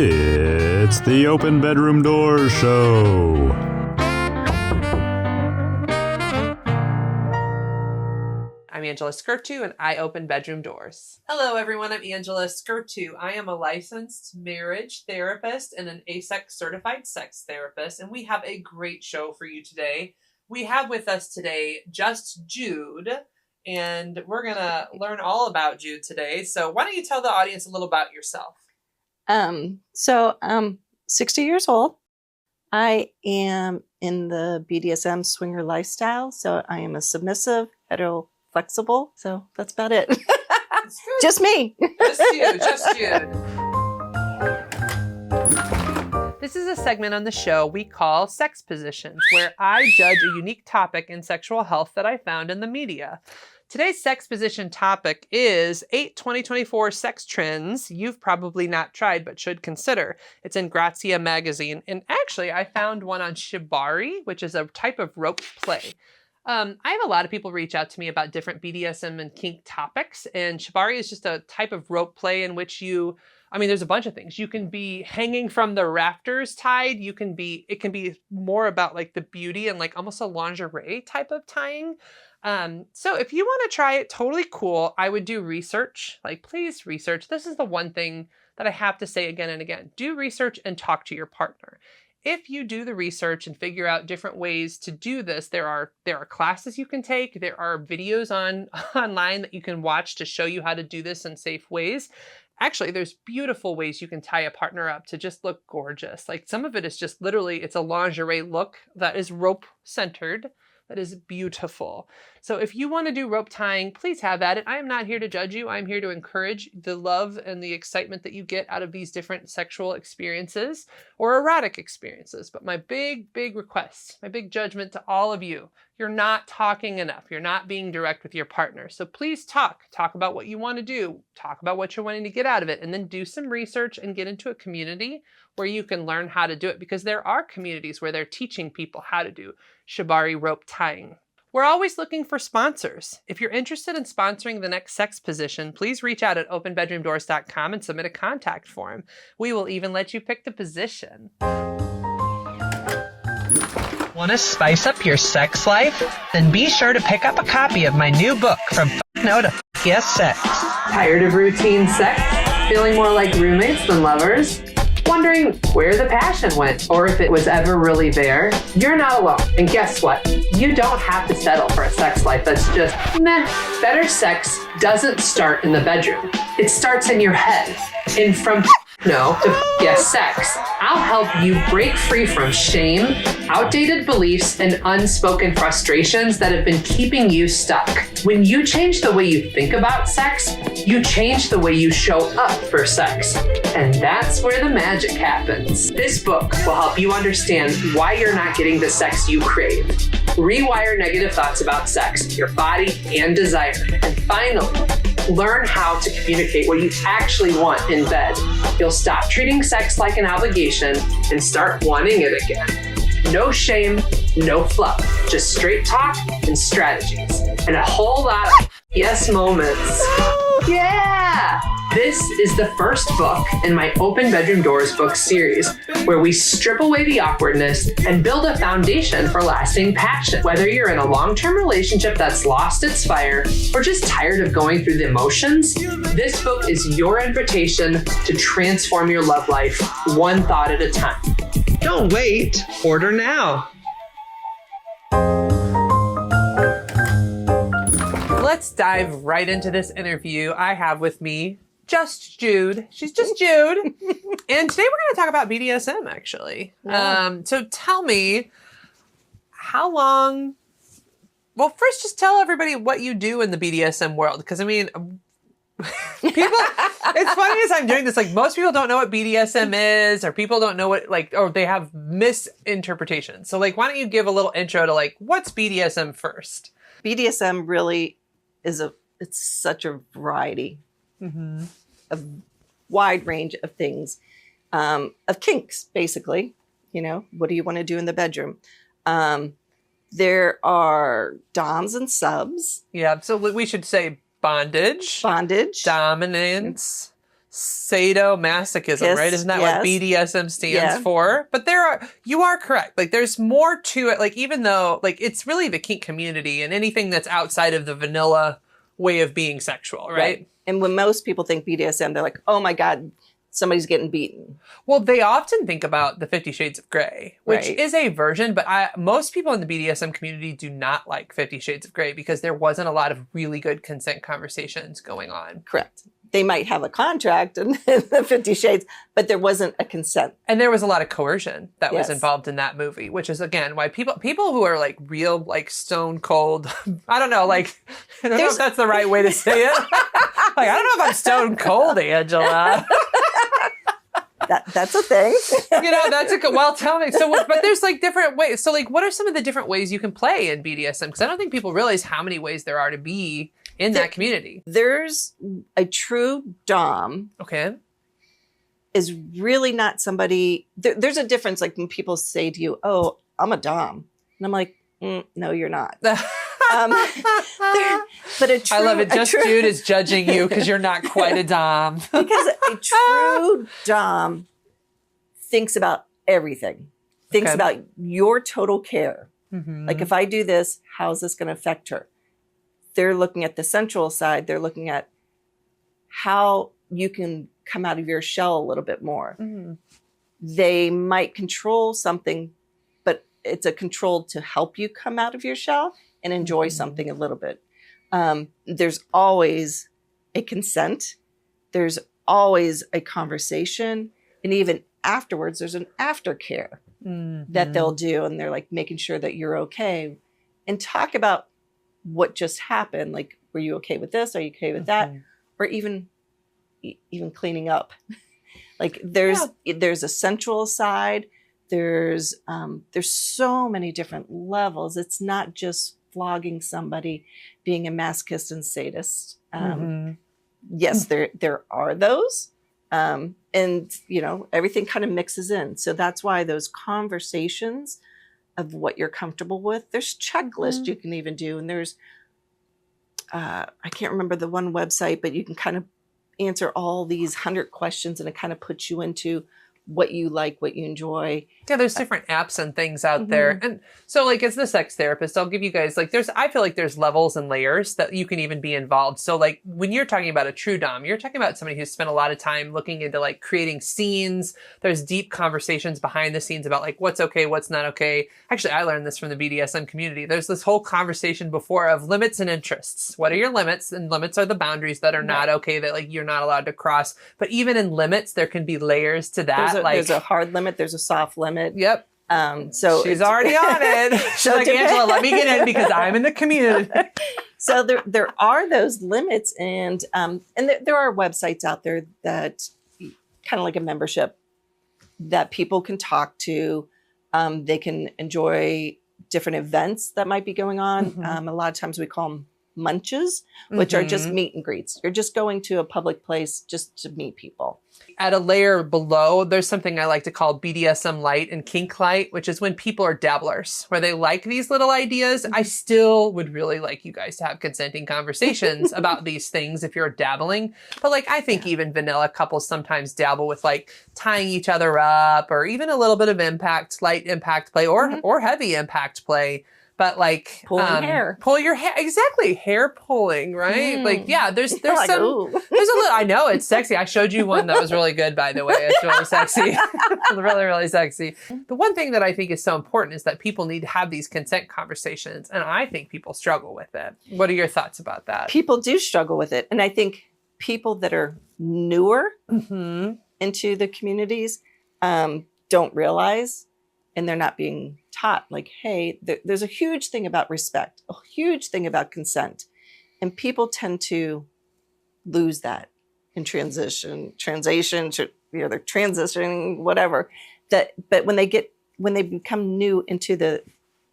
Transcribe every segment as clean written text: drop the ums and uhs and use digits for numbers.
It's the Open Bedroom Doors Show. I'm Angela Skirtu, and I open bedroom doors. Hello, everyone. I'm Angela Skirtu. I am a licensed marriage therapist and an ASEX certified sex therapist, and we have a great show for you today. We have with us today Just Jude, and we're going to learn all about Jude today. So why don't you tell the audience a little about yourself? So I'm 60 years old. I am in the BDSM swinger lifestyle. So I am a submissive, flexible. So that's about it. Just me. Just you. This is a segment on the show we call Sex Positions, where I judge a unique topic in sexual health that I found in the media. Today's sex position topic is 8 2024 sex trends you've probably not tried but should consider. It's in Grazia magazine. And actually, I found one on shibari, which is a type of rope play. I have a lot of people reach out to me about different BDSM and kink topics. And shibari is just a type of rope play in which there's a bunch of things. You can be hanging from the rafters tied. It can be more about like the beauty and like almost a lingerie type of tying. So if you want to try it, totally cool. I would do research. Like, please research. This is the one thing that I have to say again and again. Do research and talk to your partner. If you do the research and figure out different ways to do this, there are classes you can take. There are videos online that you can watch to show you how to do this in safe ways. Actually, there's beautiful ways you can tie a partner up to just look gorgeous. Like some of it is just literally, it's a lingerie look that is rope centered. That is beautiful. So if you want to do rope tying, please have at it. I am not here to judge you. I'm here to encourage the love and the excitement that you get out of these different sexual experiences or erotic experiences. But my big request, my big judgment to all of you, you're not talking enough. You're not being direct with your partner. So please talk about what you want to do. Talk about what you're wanting to get out of it, and then do some research and get into a community where you can learn how to do it, because there are communities where they're teaching people how to do shibari rope tying. We're always looking for sponsors. If you're interested in sponsoring the next sex position, please reach out at openbedroomdoors.com and submit a contact form. We will even let you pick the position. Want to spice up your sex life? Then be sure to pick up a copy of my new book, From No to Yes Sex. Tired of routine sex? Feeling more like roommates than lovers? Wondering where the passion went or if it was ever really there? You're not alone. And guess what? You don't have to settle for a sex life that's just meh. Better sex doesn't start in the bedroom. It starts in your head. And from no to yes sex, I'll help you break free from shame, outdated beliefs, and unspoken frustrations that have been keeping you stuck. When you change the way you think about sex, you change the way you show up for sex. And that's where the magic happens. This book will help you understand why you're not getting the sex you crave. Rewire negative thoughts about sex, your body, and desire. And finally, learn how to communicate what you actually want in bed. You'll stop treating sex like an obligation and start wanting it again. No shame, no fluff, just straight talk and strategies, and a whole lot of yes moments. Yeah! This is the first book in my Open Bedroom Doors book series, where we strip away the awkwardness and build a foundation for lasting passion. Whether you're in a long-term relationship that's lost its fire or just tired of going through the emotions, this book is your invitation to transform your love life one thought at a time. Don't wait, order now. Let's dive right into this interview. I have with me Just Jude. She's Just Jude. And today we're going to talk about BDSM, actually. Yeah. So tell me, how long... Well, first just tell everybody what you do in the BDSM world. Because, I mean, people... It's funny as I'm doing this, like, most people don't know what BDSM is, or people don't know what, like, or they have misinterpretations. So, like, why don't you give a little intro to, like, what's BDSM first? BDSM really is it's such a variety, a wide range of things, of kinks, basically. You know, what do you want to do in the bedroom? There are doms and subs. Yeah, so we should say bondage, dominance, sadomasochism, right? Isn't that what BDSM stands for? But you are correct. Like there's more to it. Like even though like it's really the kink community and anything that's outside of the vanilla way of being sexual, right? And when most people think BDSM, they're like, oh my God, somebody's getting beaten. Well, they often think about the 50 Shades of Grey, which is a version, but most people in the BDSM community do not like 50 Shades of Grey because there wasn't a lot of really good consent conversations going on. Correct. They might have a contract in the 50 Shades, but there wasn't a consent. And there was a lot of coercion that was involved in that movie, which is, again, why people who are like real, like stone cold, I don't know, like, I don't know if that's the right way to say it. Like, I don't know if I'm stone cold, Angela. That's a thing. That's a good, well, tell me. So, but there's like different ways. So like, what are some of the different ways you can play in BDSM? Because I don't think people realize how many ways there are to be in that community. There's a true Dom. Okay. Is really not somebody, there's a difference. Like when people say to you, oh, I'm a Dom. And I'm like, no, you're not. But I love it. Just Jude is judging you because you're not quite a Dom. Because a true Dom thinks about everything, thinks about your total care. Mm-hmm. Like if I do this, how's this going to affect her? They're looking at the sensual side. They're looking at how you can come out of your shell a little bit more. Mm-hmm. They might control something, but it's a control to help you come out of your shell and enjoy something a little bit. There's always a consent. There's always a conversation. And even afterwards, there's an aftercare that they'll do. And they're like making sure that you're okay and talk about what just happened. Like, were you okay with this? Are you okay with that? Or even cleaning up. Like there's a sensual side. There's so many different levels. It's not just flogging somebody, being a masochist and sadist. Yes, there are those. And everything kind of mixes in. So that's why those conversations of what you're comfortable with, there's checklists you can even do. And there's, I can't remember the one website, but you can kind of answer all these 100 questions and it kind of puts you into what you like, what you enjoy. Yeah, there's different apps and things out there. And so like as the sex therapist, I'll give you guys like I feel like there's levels and layers that you can even be involved. So like when you're talking about a true Dom, you're talking about somebody who's spent a lot of time looking into like creating scenes. There's deep conversations behind the scenes about like what's okay, what's not okay. Actually, I learned this from the BDSM community. There's this whole conversation before of limits and interests. What are your limits? And limits are the boundaries that are not okay, that like you're not allowed to cross. But even in limits, there can be layers to that. There's a hard limit. There's a soft limit. Yep. So she's already on it. She's like, Angela, let me get in because I'm in the community. So there are those limits, and there are websites out there that kind of like a membership that people can talk to. They can enjoy different events that might be going on. A lot of times we call them munches, which are just meet and greets. You're just going to a public place just to meet people. At a layer below, there's something I like to call BDSM light and kink light, which is when people are dabblers, where they like these little ideas. I still would really like you guys to have consenting conversations about these things if you're dabbling. But like, I think even vanilla couples sometimes dabble with like tying each other up or even a little bit of light impact play or heavy impact play. But like pulling hair, pull your hair, exactly, hair pulling, right? Like, yeah, there's like, some, ooh. there's a little. I know it's sexy. I showed you one that was really good, by the way. It's really sexy, really, really sexy. The one thing that I think is so important is that people need to have these consent conversations, and I think people struggle with it. What are your thoughts about that? People do struggle with it, and I think people that are newer into the communities don't realize. And they're not being taught like, hey, there's a huge thing about respect, a huge thing about consent. And people tend to lose that in transition, they're transitioning, whatever. But when they become new into the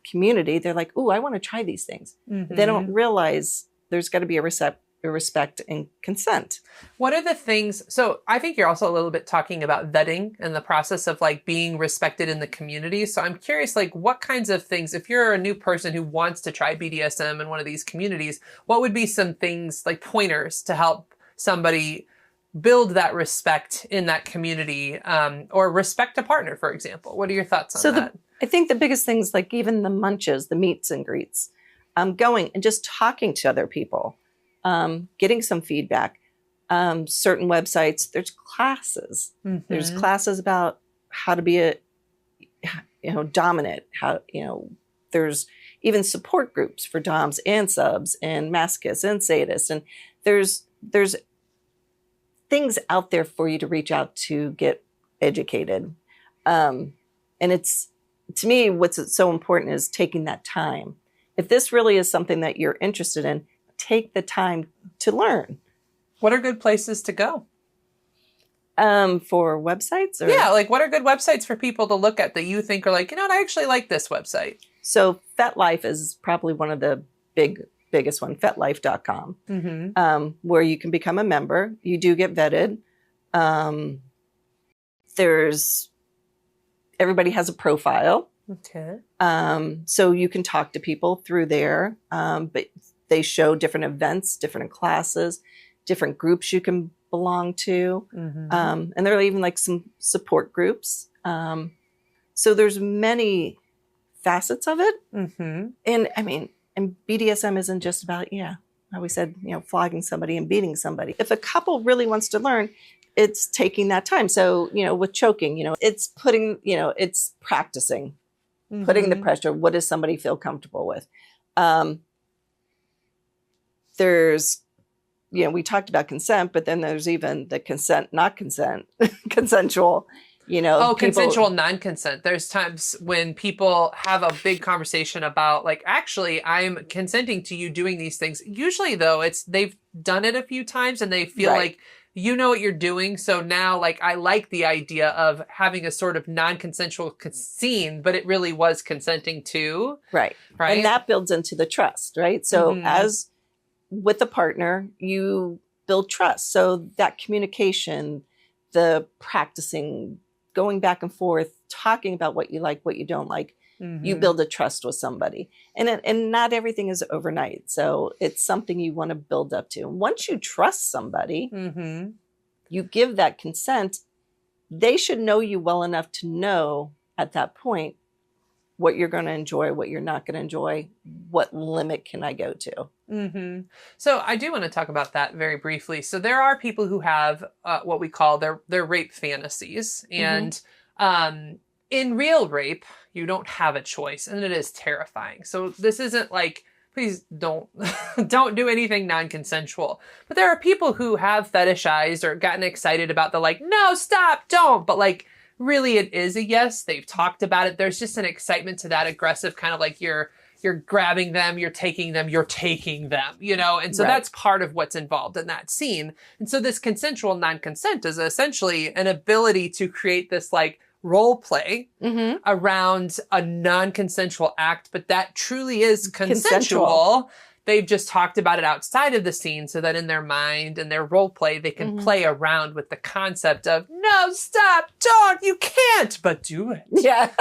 community, they're like, ooh, I want to try these things. They don't realize there's got to be a respect and consent. What are the things, so I think you're also a little bit talking about vetting and the process of like being respected in the community. So I'm curious, like what kinds of things, if you're a new person who wants to try BDSM in one of these communities, what would be some things like pointers to help somebody build that respect in that community, or respect a partner, for example? What are your thoughts on that? I think the biggest things, like even the munches, the meets and greets, going and just talking to other people, getting some feedback. Certain websites, there's classes. There's classes about how to be dominant. There's even support groups for doms and subs and masochists and sadists, and there's things out there for you to reach out to get educated. And it's, to me, what's so important is taking that time. If this really is something that you're interested in, take the time to learn. What are good places to go? For websites? Or? Yeah, like what are good websites for people to look at that you think are like, you know what, I actually like this website? So FetLife is probably one of the biggest one, fetlife.com, where you can become a member. You do get vetted. Everybody has a profile. Okay. So you can talk to people through there, but they show different events, different classes, different groups you can belong to. And there are even like some support groups. So there's many facets of it. And I mean, and BDSM isn't just about, how we said, flogging somebody and beating somebody. If a couple really wants to learn, it's taking that time. So, with choking, it's putting, it's practicing, putting the pressure. What does somebody feel comfortable with? There's, we talked about consent, but then there's even the consent, not consent, consensual, consensual non-consent. There's times when people have a big conversation about like, actually, I'm consenting to you doing these things. Usually though, they've done it a few times and they feel like, you know what you're doing. So now like, I like the idea of having a sort of non-consensual scene, but it really was consenting to. Right. And that builds into the trust, right? So as with a partner, you build trust. So that communication, the practicing, going back and forth, talking about what you like, what you don't like, you build a trust with somebody. And not everything is overnight. So it's something you want to build up to. Once you trust somebody, you give that consent, they should know you well enough to know at that point what you're going to enjoy, what you're not going to enjoy, what limit can I go to. So I do want to talk about that very briefly. So there are people who have what we call their rape fantasies. And in real rape, you don't have a choice, and it is terrifying. So this isn't like, please don't do anything non-consensual. But there are people who have fetishized or gotten excited about the like, no, stop, don't. But like, really it is a yes. They've talked about it. There's just an excitement to that aggressive kind of like you're grabbing them, you're taking them, and so that's part of what's involved in that scene. And so this consensual non-consent is essentially an ability to create this like role play around a non-consensual act, but that truly is consensual. They've just talked about it outside of the scene so that in their mind and their role play, they can play around with the concept of, no, stop, don't, you can't, but do it. Yeah.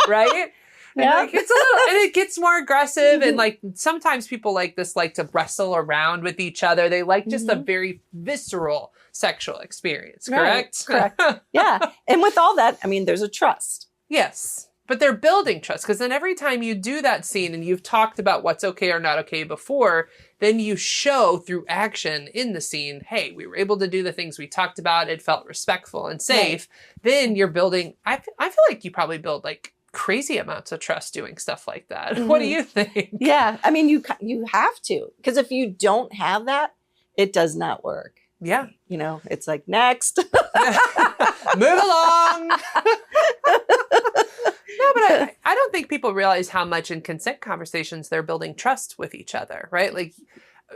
Right? And like, it's a little, and it gets more aggressive. And like, sometimes people like to wrestle around with each other. They like just a very visceral sexual experience, correct? Correct. Yeah. And with all that, I mean, there's a trust. Yes. But they're building trust, because then every time you do that scene and you've talked about what's okay or not okay before, then you show through action in the scene, hey, we were able to do the things we talked about. It felt respectful and safe. Then you're building, I feel like you probably build like crazy amounts of trust doing stuff like that. What do you think? Yeah. I mean, you have to, because if you don't have that, it does not work. Yeah. It's like, next. Move along. No, but I don't think people realize how much in consent conversations they're building trust with each other, right? Like,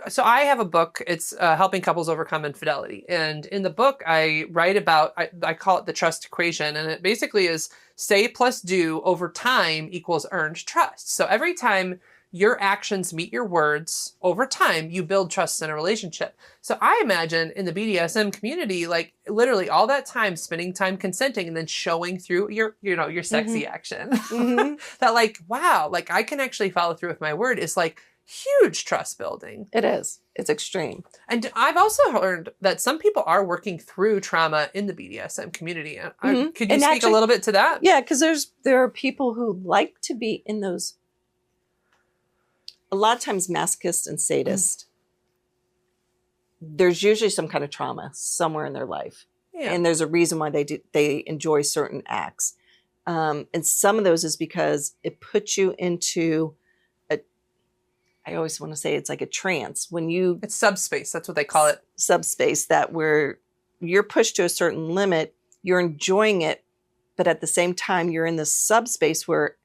so I have a book, it's Helping Couples Overcome Infidelity. And in the book, I write about, I call it the trust equation. And it basically is say plus do over time equals earned trust. So every time your actions meet your words over time, you build trust in a relationship. So I imagine in the BDSM community, like literally all that time, spending time consenting and then showing through your sexy action that like, wow, like I can actually follow through with my word is like huge trust building. It is. It's extreme. And I've also learned that some people are working through trauma in the BDSM community. Could you And speak actually, a little bit to that? Yeah, because there are people who like to be in those. A lot of times, masochist and sadist. There's usually some kind of trauma somewhere in their life, and there's a reason why they enjoy certain acts. And some of those is because it puts you into I always want to say it's like a trance it's subspace. That's what they call it. Subspace, that where you're pushed to a certain limit, you're enjoying it, but at the same time you're in this subspace where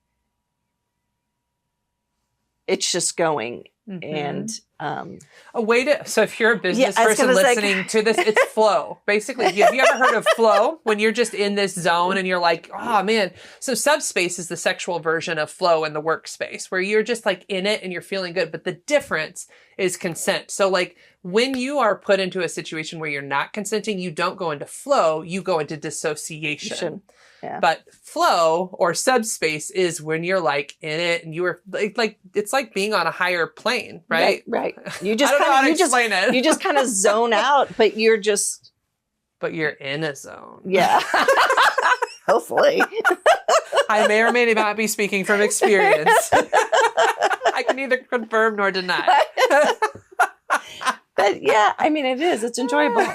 it's just going. And a way to, so if you're a business person listening to this, it's flow. Basically, have you ever heard of flow? When you're just in this zone and you're like, oh man. So subspace is the sexual version of flow in the workspace, where you're just like in it and you're feeling good. But the difference is consent. So like when you are put into a situation where you're not consenting, you don't go into flow, you go into dissociation. Yeah. But flow or subspace is when you're like in it and you are like it's like being on a higher plane, right? Right. You just I don't know how to explain it. You just kind of zone out, but you're in a zone. Yeah. Hopefully. I may or may not be speaking from experience. I can neither confirm nor deny. But yeah, I mean, it is. It's enjoyable.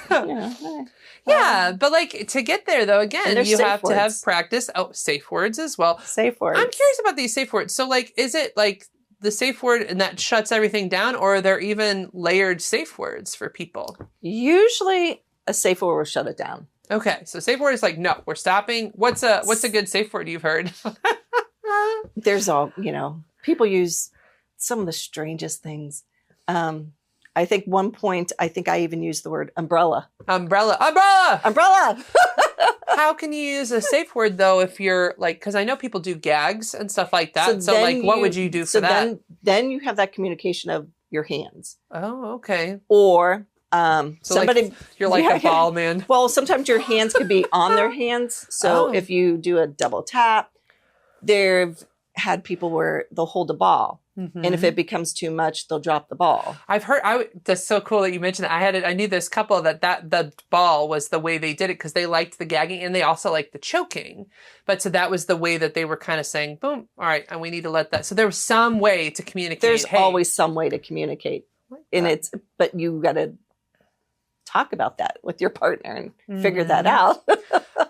Yeah, but like to get there though, again, you have to have words. Practice. Oh, safe words as well. Safe words. I'm curious about these safe words. So like, is it like the safe word and that shuts everything down, or are there even layered safe words for people? Usually a safe word will shut it down. Okay, so safe word is like, no, we're stopping. What's a good safe word you've heard? There's all, people use some of the strangest things. I think one point, I even used the word umbrella. Umbrella. How can you use a safe word though if you're like, because I know people do gags and stuff like that. So like, what would you do for that? Then you have that communication of your hands. Oh, okay. Or so somebody, like, you're like a ball man. Well, sometimes your hands could be on their hands. So if you do a double tap, they've had people where they'll hold a ball. And if it becomes too much, they'll drop the ball. I've heard, that's so cool that you mentioned that. I knew this couple that the ball was the way they did it because they liked the gagging and they also liked the choking. But so that was the way that they were kind of saying, boom, all right, and we need to let that. So there was some way to communicate. There's always some way to communicate. But you got to talk about that with your partner and figure that out.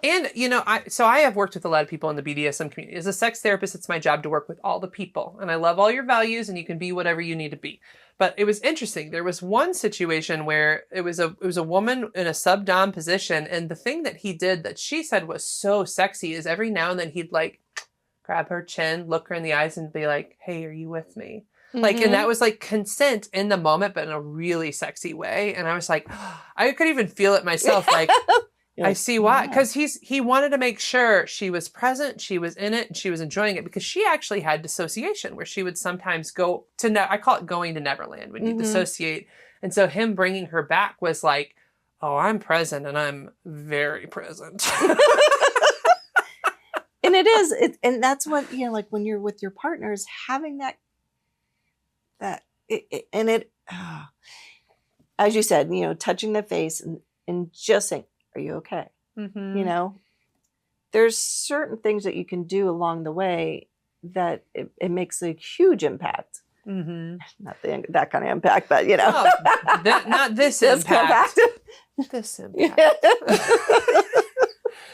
And, I have worked with a lot of people in the BDSM community. As a sex therapist, it's my job to work with all the people. And I love all your values and you can be whatever you need to be. But it was interesting. There was one situation where it was a woman in a sub-dom position. And the thing that he did that she said was so sexy is every now and then he'd like grab her chin, look her in the eyes and be like, hey, are you with me? Like, and that was like consent in the moment, but in a really sexy way. And I was like, I could even feel it myself. Like, I see why. Because he wanted to make sure she was present, she was in it, and she was enjoying it. Because she actually had dissociation where she would sometimes go to, I call it going to Neverland when you dissociate. And so him bringing her back was like, oh, I'm present and I'm very present. And it is. And that's what, like when you're with your partners, having as you said, touching the face and just saying, are you okay? There's certain things that you can do along the way that it makes a huge impact. Not that kind of impact, but not this impact. This impact.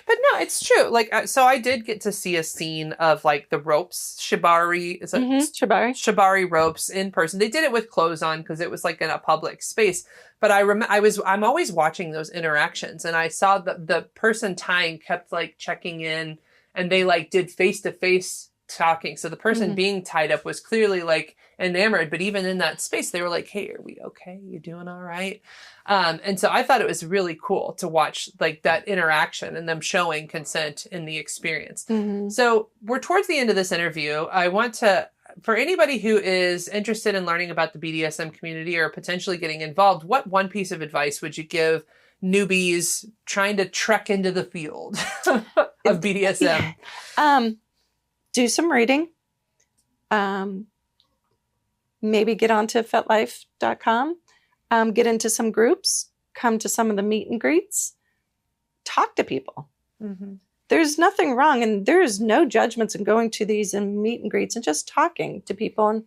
But no, it's true. Like, so I did get to see a scene of like the ropes, shibari, is it shibari ropes in person. They did it with clothes on because it was like in a public space. But I'm always watching those interactions, and I saw the person tying kept like checking in, and they like did face-to-face talking. So the person being tied up was clearly like enamored, but even in that space, they were like, hey, are we okay? You doing all right? And so I thought it was really cool to watch like that interaction and them showing consent in the experience. So we're towards the end of this interview. I want to, for anybody who is interested in learning about the BDSM community or potentially getting involved, what one piece of advice would you give newbies trying to trek into the field of BDSM? Do some reading. Maybe get onto fetlife.com. Get into some groups, come to some of the meet and greets, talk to people. There's nothing wrong, and there's no judgments in going to these and meet and greets and just talking to people and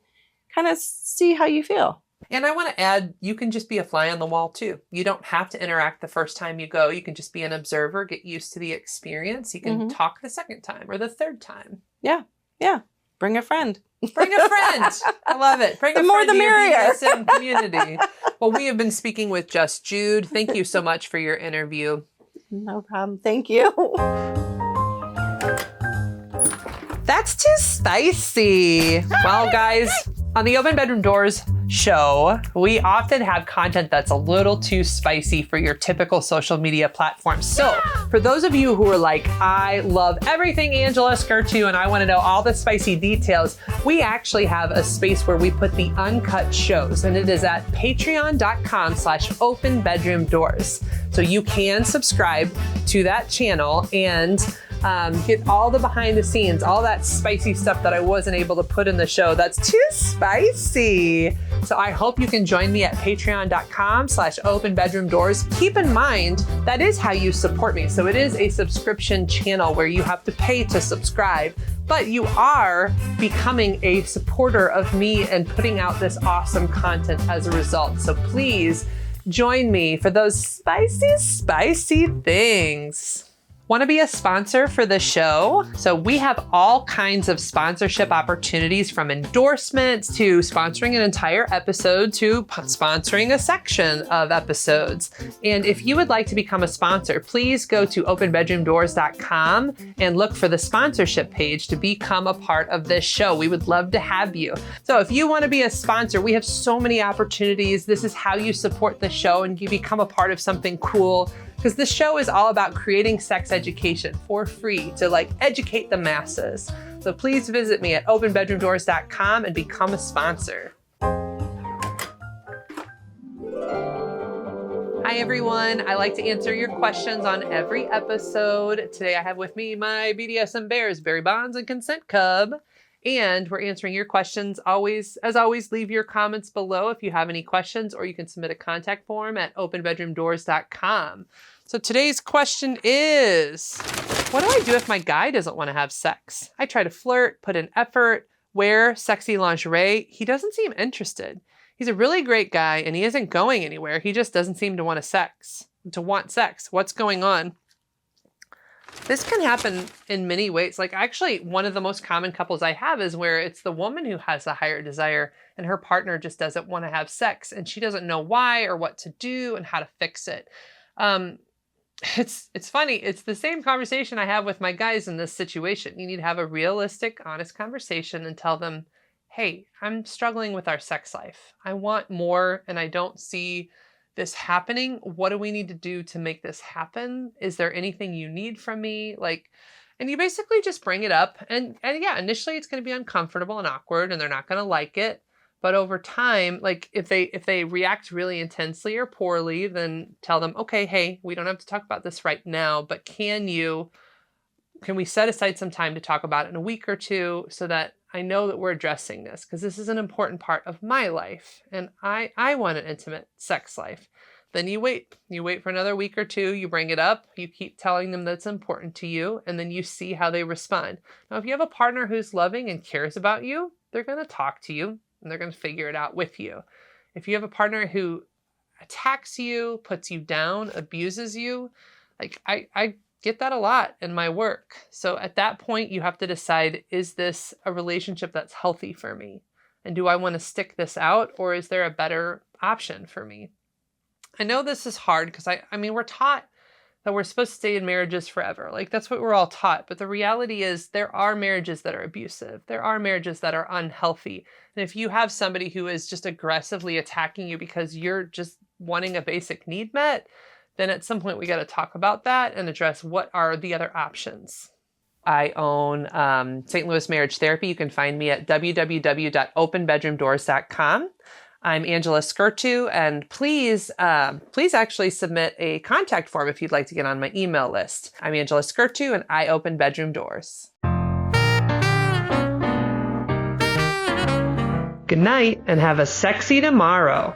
kind of see how you feel. And I want to add, you can just be a fly on the wall too. You don't have to interact the first time you go. You can just be an observer, get used to the experience. You can talk the second time or the third time. Yeah. Bring a friend. Bring a friend. I love it. Bring The a more friend the to your merrier. BDSM community. Well, we have been speaking with Just Jude. Thank you so much for your interview. No problem. Thank you. That's too spicy. Well, guys, on the Open Bedroom Doors show, we often have content that's a little too spicy for your typical social media platforms. So for those of you who are like, I love everything Angela Skirtu and I want to know all the spicy details, we actually have a space where we put the uncut shows, and it is at patreon.com/openbedroomdoors. So you can subscribe to that channel and get all the behind the scenes, all that spicy stuff that I wasn't able to put in the show. That's too spicy. So I hope you can join me at patreon.com/openbedroomdoors. Keep in mind, that is how you support me. So it is a subscription channel where you have to pay to subscribe, but you are becoming a supporter of me and putting out this awesome content as a result. So please join me for those spicy things. Want to be a sponsor for the show? So we have all kinds of sponsorship opportunities, from endorsements to sponsoring an entire episode to sponsoring a section of episodes. And if you would like to become a sponsor, please go to openbedroomdoors.com and look for the sponsorship page to become a part of this show. We would love to have you. So if you want to be a sponsor, we have so many opportunities. This is how you support the show and you become a part of something cool. Because this show is all about creating sex education for free to educate the masses. So please visit me at openbedroomdoors.com and become a sponsor. Hi everyone, I like to answer your questions on every episode. Today I have with me my BDSM bears, Barry Bonds and Consent Cub. And we're answering your questions. As always, leave your comments below if you have any questions, or you can submit a contact form at openbedroomdoors.com. So today's question is, what do I do if my guy doesn't want to have sex? I try to flirt, put in effort, wear sexy lingerie. He doesn't seem interested. He's a really great guy and he isn't going anywhere. He just doesn't seem to want sex. What's going on? This can happen in many ways. Actually, one of the most common couples I have is where it's the woman who has a higher desire and her partner just doesn't want to have sex and she doesn't know why or what to do and how to fix it. It's funny. It's the same conversation I have with my guys in this situation. You need to have a realistic, honest conversation and tell them, hey, I'm struggling with our sex life. I want more and I don't see this happening. What do we need to do to make this happen? Is there anything you need from me? And you basically just bring it up. And yeah, initially it's going to be uncomfortable and awkward and they're not going to like it. But over time, if they react really intensely or poorly, then tell them, okay, hey, we don't have to talk about this right now, but can we set aside some time to talk about it in a week or two so that I know that we're addressing this, because this is an important part of my life and I want an intimate sex life. Then you wait for another week or two, you bring it up, you keep telling them that's important to you, and then you see how they respond. Now, if you have a partner who's loving and cares about you, they're going to talk to you and they're going to figure it out with you. If you have a partner who attacks you, puts you down, abuses you, I get that a lot in my work. So at that point, you have to decide, is this a relationship that's healthy for me? And do I want to stick this out, or is there a better option for me? I know this is hard because I mean, we're taught that we're supposed to stay in marriages forever. That's what we're all taught. But the reality is there are marriages that are abusive. There are marriages that are unhealthy. And if you have somebody who is just aggressively attacking you because you're just wanting a basic need met, then at some point we got to talk about that and address what are the other options. I own St. Louis Marriage Therapy. You can find me at www.openbedroomdoors.com. I'm Angela Skirtu, and please actually submit a contact form if you'd like to get on my email list. I'm Angela Skirtu, and I open bedroom doors. Good night, and have a sexy tomorrow.